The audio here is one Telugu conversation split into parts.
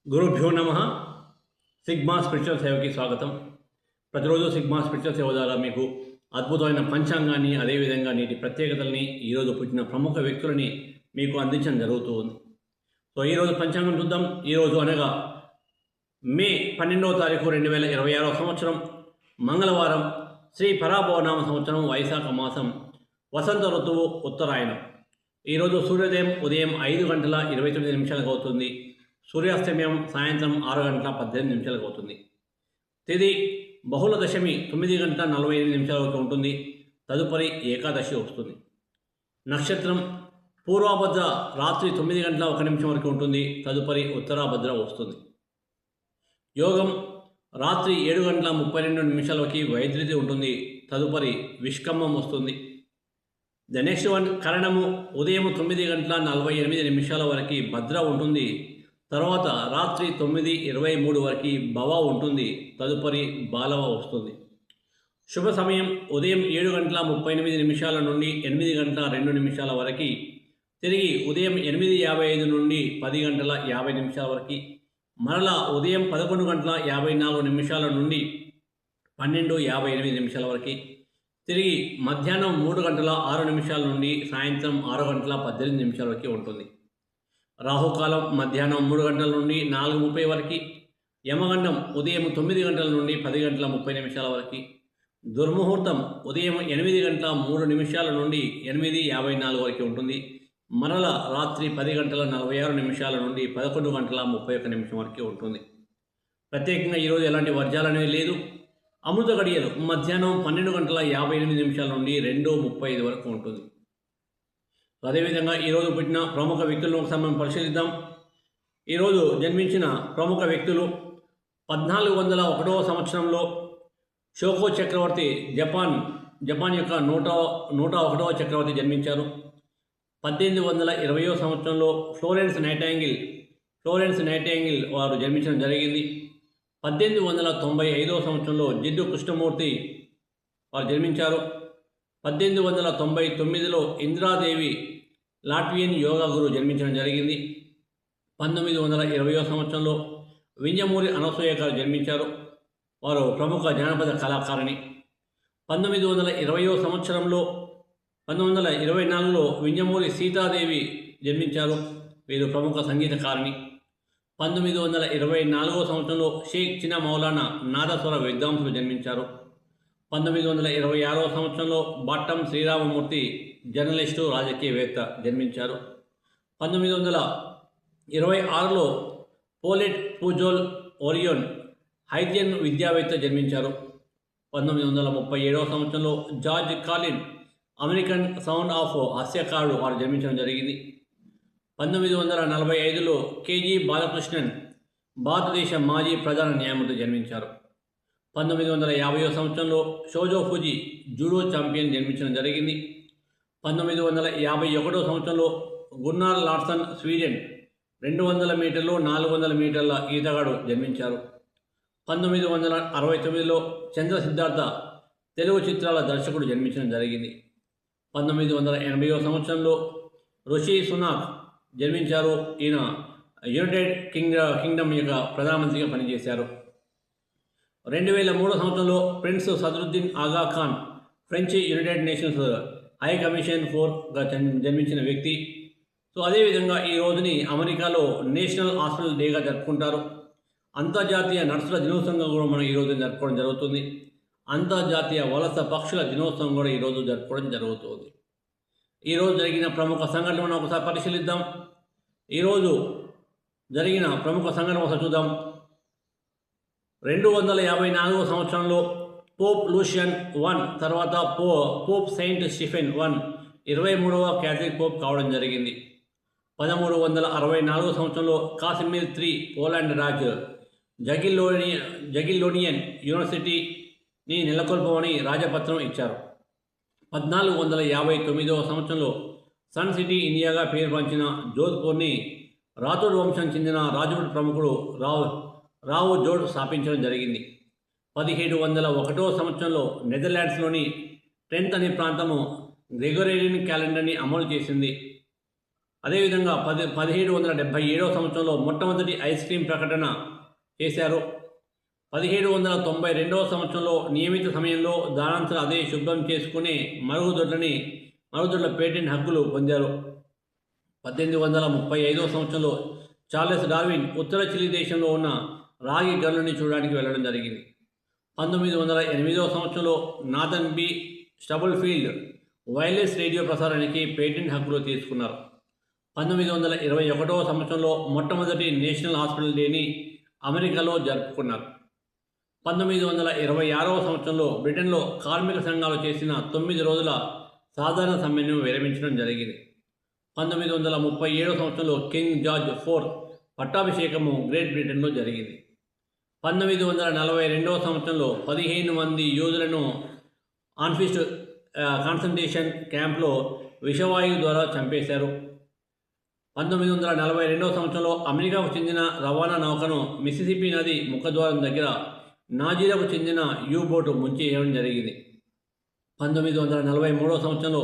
గురుభ్యో నమ. సిగ్మా స్పిరిచువల్ సేవకి స్వాగతం. ప్రతిరోజు సిగ్మా స్పిరిచువల్ సేవ ద్వారా మీకు అద్భుతమైన పంచాంగాన్ని, అదేవిధంగా నేటి ప్రత్యేకతల్ని, ఈరోజు పుట్టిన ప్రముఖ వ్యక్తులని మీకు అందించడం జరుగుతూ ఉంది. సో ఈరోజు పంచాంగం చూద్దాం. ఈరోజు అనగా మే 12వ తారీఖు 2026 సంవత్సరం మంగళవారం, శ్రీ పరాభవనామ సంవత్సరం, వైశాఖ మాసం, వసంత ఋతువు, ఉత్తరాయణం. ఈరోజు సూర్యోదయం ఉదయం 5:29 అవుతుంది. సూర్యాస్తమయం సాయంత్రం 6:18 అవుతుంది. తిథి బహుళ దశమి 9:48 వరకు ఉంటుంది. తదుపరి ఏకాదశి వస్తుంది. నక్షత్రం పూర్వభద్ర రాత్రి 9:01 వరకు ఉంటుంది. తదుపరి ఉత్తరాభద్ర వస్తుంది. యోగం రాత్రి 7:32 వైద్యుతి ఉంటుంది. తదుపరి విష్కమ్మం వస్తుంది. ద నెక్స్ట్ వన్ కరణము ఉదయం 9:48 వరకు భద్ర ఉంటుంది. తర్వాత రాత్రి 9:23 వరకు భవ ఉంటుంది. తదుపరి బాలవ వస్తుంది. శుభ సమయం ఉదయం 7:38 నుండి 8:02 వరకు, తిరిగి ఉదయం 8:55 నుండి 10:50 వరకు, మరలా ఉదయం 11:54 నుండి 12:58 వరకు, తిరిగి మధ్యాహ్నం 3:06 నుండి సాయంత్రం 6:18 వరకు ఉంటుంది. రాహుకాలం మధ్యాహ్నం 3 గంటల నుండి 4:30 వరకు, యమగండం ఉదయం 9 గంటల నుండి 10:30 వరకు, దుర్ముహూర్తం ఉదయం 8:03 నుండి 8:54 వరకు ఉంటుంది. మరల రాత్రి 10:46 నుండి 11:31 వరకు ఉంటుంది. ప్రత్యేకంగా ఈరోజు ఎలాంటి వర్జాలనేవి లేదు. అమృత గడియలు మధ్యాహ్నం 12:58 నుండి 2:35 వరకు ఉంటుంది. అదేవిధంగా ఈరోజు పుట్టిన ప్రముఖ వ్యక్తులను ఒకసారి మనం పరిశీలిద్దాం. ఈరోజు జన్మించిన ప్రముఖ వ్యక్తులు 1401 సంవత్సరంలో షోకో చక్రవర్తి, జపాన్ యొక్క 101వ చక్రవర్తి జన్మించారు. 1820 సంవత్సరంలో ఫ్లోరెన్స్ నైటింగేల్ వారు జన్మించడం జరిగింది. 1895 సంవత్సరంలో జిడ్డు కృష్ణమూర్తి వారు జన్మించారు. 1899లో ఇందిరాదేవి లాట్వియన్ యోగా గురు జన్మించడం జరిగింది. 1920 సంవత్సరంలో వింజమూరి అనసూయ గారు జన్మించారు. వారు ప్రముఖ జానపద కళాకారిణి. 1920 సంవత్సరంలో 1924లో వింజమూరి సీతాదేవి జన్మించారు. వీరు ప్రముఖ సంగీతకారిణి. 1924 సంవత్సరంలో షేక్ చిన్న మౌలానా నాదస్వర విద్వాంసులు జన్మించారు. 1926 సంవత్సరంలో బాట్టం శ్రీరామమూర్తి జర్నలిస్టు, రాజకీయవేత్త జన్మించారు. 1926లో పోలెట్ పూజోల్ ఓరియోన్ హైథియన్ విద్యావేత్త జన్మించారు. 1937 సంవత్సరంలో జార్జ్ కాలిన్ అమెరికన్ సౌండ్ ఆఫ్ హాస్యకారుడు వారు జన్మించడం జరిగింది. 1945లో కేజీ బాలకృష్ణన్ భారతదేశ మాజీ ప్రధాన న్యాయమూర్తి జన్మించారు. 1950 సంవత్సరంలో షోజో ఫుజి జూడో ఛాంపియన్ జన్మించడం జరిగింది. 1951 సంవత్సరంలో గున్నార్ లార్సన్ స్వీడన్ 200 మీటర్లు, 400 మీటర్ల ఈతగాడు జన్మించారు. 1969లో చంద్ర సిద్ధార్థ తెలుగు చిత్రాల దర్శకుడు జన్మించడం జరిగింది. 1980 సంవత్సరంలో రుషి సునాక్ జన్మించారు. ఈయన యునైటెడ్ కింగ్డమ్ యొక్క ప్రధానమంత్రిగా పనిచేశారు. 2003 సంవత్సరంలో prince Sadruddin Aga Khan French United Nations High Commission ఫోర్గా జన్మించిన వ్యక్తి. సో అదేవిధంగా ఈ రోజుని అమెరికాలో నేషనల్ హాస్పిటల్ డేగా జరుపుకుంటారు. అంతర్జాతీయ నర్సుల దినోత్సవంగా కూడా మనం ఈరోజు జరుపుకోవడం జరుగుతుంది. అంతర్జాతీయ వలస పక్షుల దినోత్సవం కూడా ఈరోజు జరుపుకోవడం జరుగుతుంది. ఈరోజు జరిగిన ప్రముఖ సంఘటనలు మనం ఒకసారి పరిశీలిద్దాం. ఈరోజు జరిగిన ప్రముఖ సంఘటన ఒకసారి చూద్దాం. 254 సంవత్సరంలో పోప్ లూషియన్ I తర్వాత పోప్ సెయింట్ స్టీఫెన్ I 23వ క్యాథలిక్ పోప్ కావడం జరిగింది. 1364 సంవత్సరంలో కాసిమిర్ III పోలాండ్ రాజు జగిల్లోనియన్ యూనివర్సిటీని నెలకొల్పమని రాజపత్రం ఇచ్చారు. 1459 సంవత్సరంలో సన్ సిటీ ఇండియాగా పేరుపంచిన జోధ్పూర్ని రాథోడ్ వంశం చెందిన రాజపుట్ ప్రముఖుడు రావు జోడ్ స్థాపించడం జరిగింది. 1701 సంవత్సరంలో నెదర్లాండ్స్లోని 10th అనే ప్రాంతము గ్రెగోరియన్ క్యాలెండర్ని అమలు చేసింది. అదేవిధంగా 1777 సంవత్సరంలో మొట్టమొదటి ఐస్ క్రీం ప్రకటన చేశారు. 1792 సంవత్సరంలో నియమిత సమయంలో దానంతర అదే శుభ్రం చేసుకునే మరుగుదొడ్ల పేటెంట్ హక్కులు పొందారు. 1835 సంవత్సరంలో చార్లెస్ డార్విన్ ఉత్తర చిలీ దేశంలో ఉన్న రాగి గనులని చూడడానికి వెళ్ళడం జరిగింది. 1908 సంవత్సరంలో Nathan B Stubblefield wireless radio ప్రసారానికి పేటెంట్ హక్కులు తీసుకున్నారు. 1921 సంవత్సరంలో మొట్టమొదటి నేషనల్ హాస్పిటల్ డేని అమెరికాలో జరుపుకున్నారు. 1926 సంవత్సరంలో బ్రిటన్లో కార్మిక సంఘాలు చేసిన 9 రోజుల సాధారణ సమ్మెను విరమించడం జరిగింది. 1937 సంవత్సరంలో కింగ్ జార్జ్ IV పట్టాభిషేకము గ్రేట్ బ్రిటన్లో జరిగింది. 1942 సంవత్సరంలో 15 మంది యూదులను ఆన్ఫిస్ట్ కాన్సంట్రేషన్ క్యాంప్లో విషవాయువు ద్వారా చంపేశారు. 1942 సంవత్సరంలో అమెరికాకు చెందిన రవాణా నౌకను మిసిసిపి నది ముఖద్వారం దగ్గర నాజీలకు చెందిన యూ-బోటు ముంచేయడం జరిగింది. 1943 సంవత్సరంలో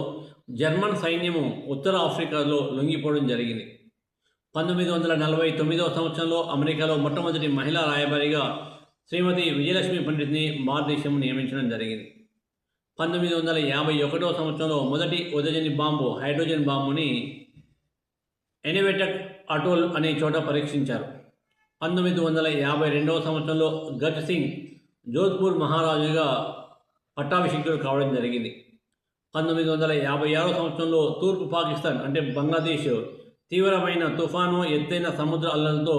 జర్మన్ సైన్యము ఉత్తర ఆఫ్రికాలో లొంగిపోవడం జరిగింది. 1949 సంవత్సరంలో అమెరికాలో మొట్టమొదటి మహిళా రాయబారిగా శ్రీమతి విజయలక్ష్మి పండిట్ని భారతదేశం నియమించడం జరిగింది. 1951 సంవత్సరంలో మొదటి ఉదజని బాంబు హైడ్రోజన్ బాంబుని ఎనివెటక్ అటోల్ అనే చోట పరీక్షించారు. 1952 సంవత్సరంలో గట్ సింగ్ జోధ్పూర్ మహారాజుగా పట్టాభిషిక్తుడు కావడం జరిగింది. 1956 సంవత్సరంలో తూర్పు పాకిస్తాన్ అంటే బంగ్లాదేశ్ తీవ్రమైన తుఫాను ఎత్తైన సముద్ర అల్లలతో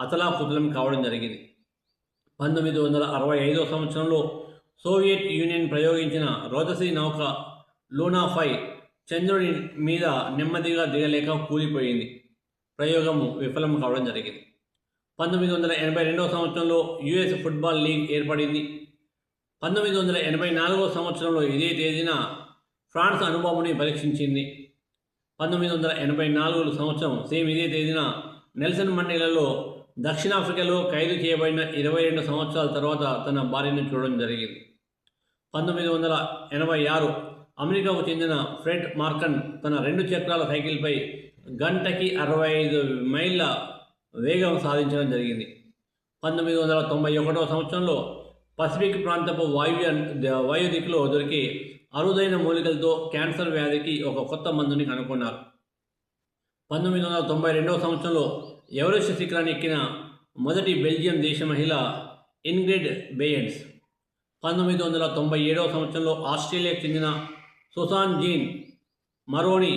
అతలాకుతలం కావడం జరిగింది. 1965 సంవత్సరంలో సోవియట్ యూనియన్ ప్రయోగించిన రోదసీ నౌక లూనా 5 చంద్రుడి మీద నెమ్మదిగా దిగలేక కూలిపోయింది. ప్రయోగము విఫలం కావడం జరిగింది. 1982 సంవత్సరంలో యుఎస్ ఫుట్బాల్ లీగ్ ఏర్పడింది. 1984 సంవత్సరంలో ఇదే తేదీన ఫ్రాన్స్ అణుబాంబుని పరీక్షించింది. 1984 సంవత్సరం సేమ్ ఇదే తేదీన నెల్సన్ మండేలాలో దక్షిణాఫ్రికాలో ఖైదు చేయబడిన 22 సంవత్సరాల తర్వాత తన భార్యను చూడడం జరిగింది. 1986 అమెరికాకు చెందిన ఫ్రెడ్ మార్కన్ తన 2 చక్రాల సైకిల్పై గంటకి 65 మైళ్ళ వేగం సాధించడం జరిగింది. 1991 సంవత్సరంలో పసిఫిక్ ప్రాంతపు వాయు దిక్కులో దొరికి అరుదైన మూలికలతో క్యాన్సర్ వ్యాధికి ఒక కొత్త మందుని కనుగొన్నారు. 1992 సంవత్సరంలో ఎవరెస్ట్ శిఖరాన్ని ఎక్కిన మొదటి బెల్జియం దేశ మహిళ ఇంగ్రిడ్ బేయన్స్. 1997 సంవత్సరంలో ఆస్ట్రేలియాకు చెందిన సుసాన్ జీన్ మరోని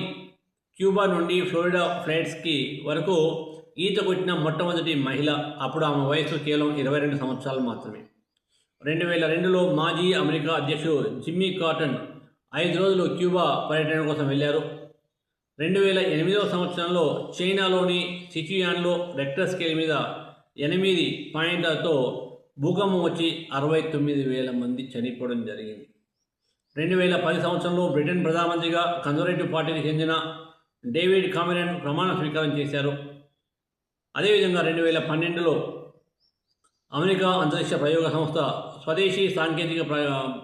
క్యూబా నుండి ఫ్లోరిడా ఫ్లైట్స్కి వరకు ఈత కొట్టిన మొట్టమొదటి మహిళ. అప్పుడు ఆమె వయసు కేవలం 22 సంవత్సరాలు మాత్రమే. 2002లో మాజీ అమెరికా అధ్యక్షుడు జిమ్మీ కార్టర్ 5 రోజులు క్యూబా పర్యటన కోసం వెళ్ళారు. 2008 సంవత్సరంలో చైనాలోని సిచుయాన్లో రెక్టర్ స్కేల్ మీద 8 పాయింట్లతో భూకంపం వచ్చి 69,000 మంది చనిపోవడం జరిగింది. 2010 సంవత్సరంలో బ్రిటన్ ప్రధానమంత్రిగా కన్జర్వేటివ్ పార్టీకి చెందిన డేవిడ్ కామెరన్ ప్రమాణ స్వీకారం చేశారు. అదేవిధంగా 2012లో అమెరికా అంతరిక్ష ప్రయోగ సంస్థ స్వదేశీ సాంకేతిక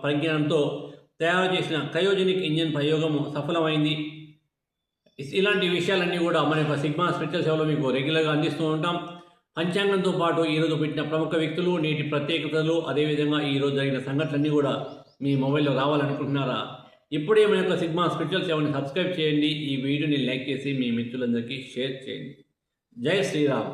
పరిజ్ఞానంతో తయారు చేసిన క్రయోజెనిక్ ఇంజిన్ ప్రయోగము సఫలమైంది. ఇలాంటి విషయాలన్నీ కూడా మన యొక్క సిగ్మా స్పెషల్ సేవలో మీకు రెగ్యులర్గా అందిస్తూ ఉంటాం. పంచాంగంతో పాటు ఈరోజు పెట్టిన ప్రముఖ వ్యక్తులు, నేటి ప్రత్యేకతలు, అదేవిధంగా ఈరోజు జరిగిన సంఘటనలన్నీ కూడా మీ మొబైల్లో రావాలనుకుంటున్నారా? ఇప్పుడే మన యొక్క సిగ్మా స్పెషల్ సేవని సబ్స్క్రైబ్ చేయండి. ఈ వీడియోని లైక్ చేసి మీ మిత్రులందరికీ షేర్ చేయండి. జై శ్రీరామ్.